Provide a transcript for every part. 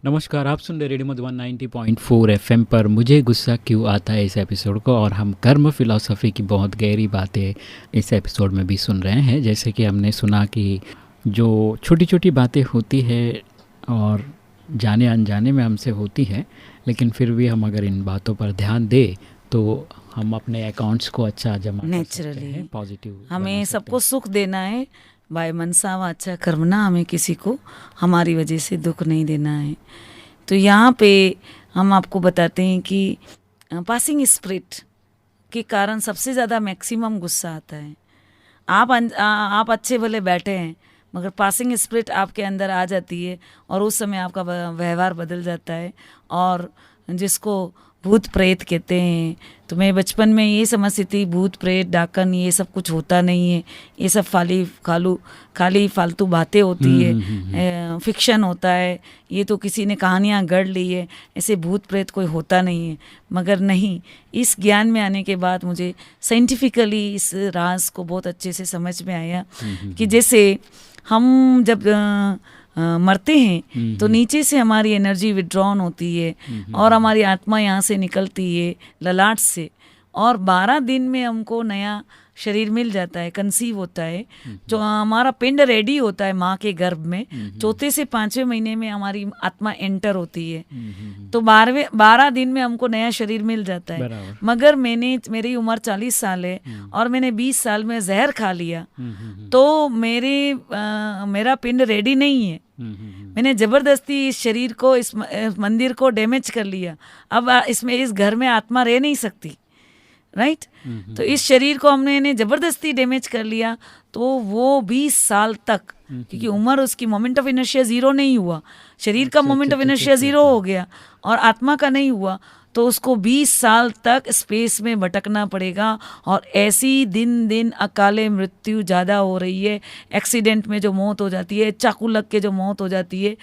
नमस्कार, आप सुन रहे रेडियो मधुबन 90.4 एफएम पर मुझे गुस्सा क्यों आता है इस एपिसोड को। और हम कर्म फिलॉसफी की बहुत गहरी बातें इस एपिसोड में भी सुन रहे हैं। जैसे कि हमने सुना कि जो छोटी छोटी बातें होती है और जाने अनजाने में हमसे होती है, लेकिन फिर भी हम अगर इन बातों पर ध्यान दें तो हम अपने अकाउंट्स को अच्छा जमा कर सकते हैं, पॉजिटिव। हमें सबको सुख देना है, बाय मनसा वाचा कर्मणा। हमें किसी को हमारी वजह से दुख नहीं देना है। तो यहाँ पे हम आपको बताते हैं कि पासिंग स्पिरिट के कारण सबसे ज़्यादा मैक्सिमम गुस्सा आता है। आप अच्छे भले बैठे हैं, मगर पासिंग स्पिरिट आपके अंदर आ जाती है और उस समय आपका व्यवहार बदल जाता है। और जिसको भूत प्रेत कहते हैं, तो मैं बचपन में ये समझती थी भूत प्रेत डाकन ये सब कुछ होता नहीं है, ये सब खाली फालतू बातें होती है, फिक्शन होता है, ये तो किसी ने कहानियाँ गढ़ ली है, ऐसे भूत प्रेत कोई होता नहीं है। मगर नहीं, इस ज्ञान में आने के बाद मुझे साइंटिफिकली इस राज को बहुत अच्छे से समझ में आया कि जैसे हम जब मरते हैं तो नीचे से हमारी एनर्जी विड्रॉन होती है और हमारी आत्मा यहाँ से निकलती है ललाट से, और 12 दिन में हमको नया शरीर मिल जाता है, कंसीव होता है। जो हमारा पिंड रेडी होता है माँ के गर्भ में, 4 से 5वें महीने में हमारी आत्मा एंटर होती है। तो 12 दिन में हमको नया शरीर मिल जाता है। मगर मेरी उम्र 40 साल है और मैंने 20 साल में जहर खा लिया, तो मेरा पिंड रेडी नहीं है। मैंने जबरदस्ती इस शरीर को, इस मंदिर को डैमेज कर लिया। अब इस घर में आत्मा रह नहीं सकती, राइट? तो इस शरीर को हमने जबरदस्ती डैमेज कर लिया, तो वो 20 साल तक, क्योंकि उम्र उसकी मोमेंट ऑफ इनर्शिया 0 नहीं हुआ, शरीर का मोमेंट ऑफ इनर्शिया 0 हो गया और आत्मा का नहीं हुआ, तो उसको 20 साल तक स्पेस में भटकना पड़ेगा। और ऐसी दिन दिन अकाले मृत्यु ज़्यादा हो रही है। एक्सीडेंट में जो मौत हो जाती है, चाकू लग के जो मौत हो जाती है,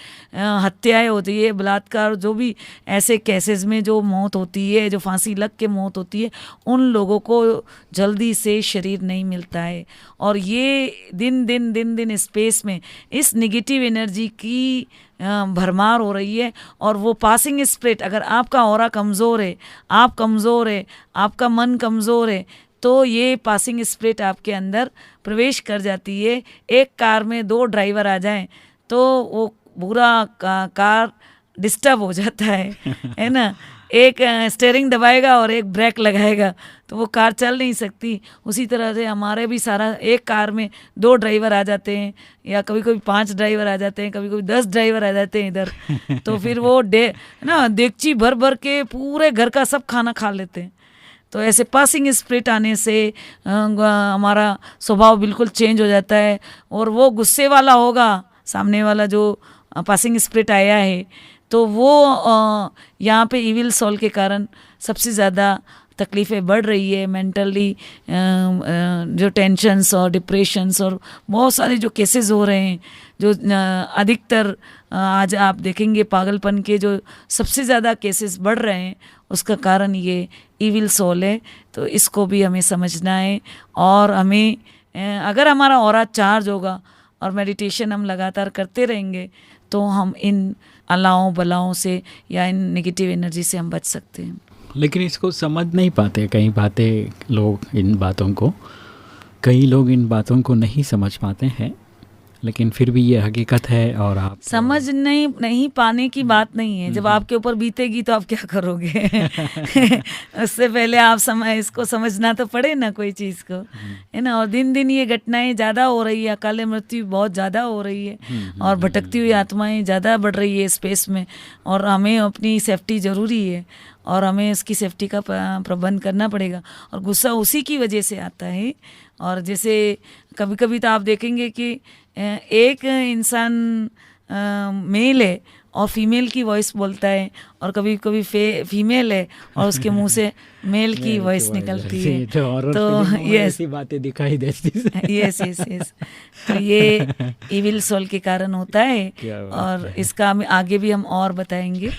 हत्याएं होती है, बलात्कार, जो भी ऐसे केसेस में जो मौत होती है, जो फांसी लग के मौत होती है, उन लोगों को जल्दी से शरीर नहीं मिलता है। और ये दिन दिन स्पेस में इस निगेटिव एनर्जी की भरमार हो रही है। और वो पासिंग स्पिरिट, अगर आपका ऑरा कमज़ोर है, आप कमज़ोर है, आपका मन कमज़ोर है, तो ये पासिंग स्पिरिट आपके अंदर प्रवेश कर जाती है। एक कार में 2 ड्राइवर आ जाएं तो वो पूरा कार डिस्टर्ब हो जाता है ना। एक स्टीयरिंग दबाएगा और एक ब्रेक लगाएगा तो वो कार चल नहीं सकती। उसी तरह से हमारे भी सारा, एक कार में 2 ड्राइवर आ जाते हैं, या कभी कभी 5 ड्राइवर आ जाते हैं, कभी कभी 10 ड्राइवर आ जाते हैं इधर। तो फिर वो देगची भर भर के पूरे घर का सब खाना खा लेते हैं। तो ऐसे पासिंग स्पिरिट आने से हमारा स्वभाव बिल्कुल चेंज हो जाता है। और वो गुस्से वाला होगा, सामने वाला जो पासिंग स्पिरिट आया है, तो वो यहाँ पे इविल सोल के कारण सबसे ज़्यादा तकलीफ़ें बढ़ रही है। मेंटली जो टेंशन्स और डिप्रेशंस और बहुत सारे जो केसेस हो रहे हैं, जो अधिकतर आज आप देखेंगे पागलपन के जो सबसे ज़्यादा केसेस बढ़ रहे हैं, उसका कारण ये इविल सोल है। तो इसको भी हमें समझना है। और हमें अगर हमारा ऑरा चार्ज होगा और मेडिटेशन हम लगातार करते रहेंगे, तो हम इन अलाओं बलाओं से या इन नेगेटिव एनर्जी से हम बच सकते हैं। लेकिन इसको समझ नहीं पाते कई लोग कई लोग इन बातों को नहीं समझ पाते हैं, लेकिन फिर भी ये हकीकत है। और आप समझ नहीं पाने की बात नहीं है, जब आपके ऊपर बीतेगी तो आप क्या करोगे? उससे पहले आप इसको समझना तो पड़े ना कोई चीज़ को, है ना। और दिन दिन ये घटनाएं ज़्यादा हो रही है, अकाले मृत्यु बहुत ज़्यादा हो रही है और भटकती हुई आत्माएं ज़्यादा बढ़ रही है स्पेस में। और हमें अपनी सेफ्टी ज़रूरी है और हमें इसकी सेफ्टी का प्रबंध करना पड़ेगा। और गुस्सा उसी की वजह से आता है। और जैसे कभी कभी तो आप देखेंगे कि एक इंसान मेल है और फीमेल की वॉइस बोलता है, और कभी कभी फीमेल है और उसके मुंह से मेल की वॉइस निकलती है। तो ऐसी बातें दिखाई देती है। यस। तो ये इविल सोल के कारण होता है, और इसका आगे भी हम और बताएंगे।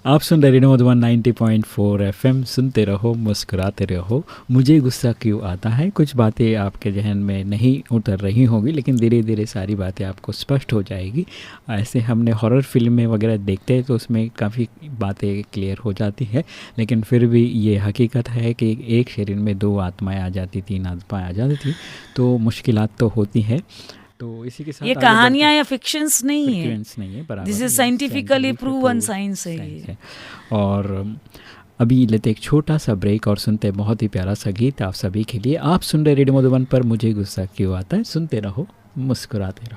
आप सुन रहे रेडियो मधुबन 90.4 एफएम, सुनते रहो मुस्कुराते रहो। मुझे गुस्सा क्यों आता है, कुछ बातें आपके जहन में नहीं उतर रही होंगी, लेकिन धीरे धीरे सारी बातें आपको स्पष्ट हो जाएगी। ऐसे हमने हॉरर फिल्में वगैरह देखते हैं तो उसमें काफ़ी बातें क्लियर हो जाती है, लेकिन फिर भी ये हकीकत है कि एक शरीर में 2 आत्माएं आ जाती, 3 आत्माएं आ जाती थी, तो मुश्किलात तो होती है। तो इसी के साथ ये कहानियां या फिक्शंस नहीं है, नहीं है, बराबर, this is scientifically proven science है ये। और अभी लेते एक छोटा सा ब्रेक और सुनते बहुत ही प्यारा सा गीत आप सभी के लिए। आप सुन रहे रेडियो मधुबन पर मुझे गुस्सा क्यों आता है, सुनते रहो मुस्कुराते रहो।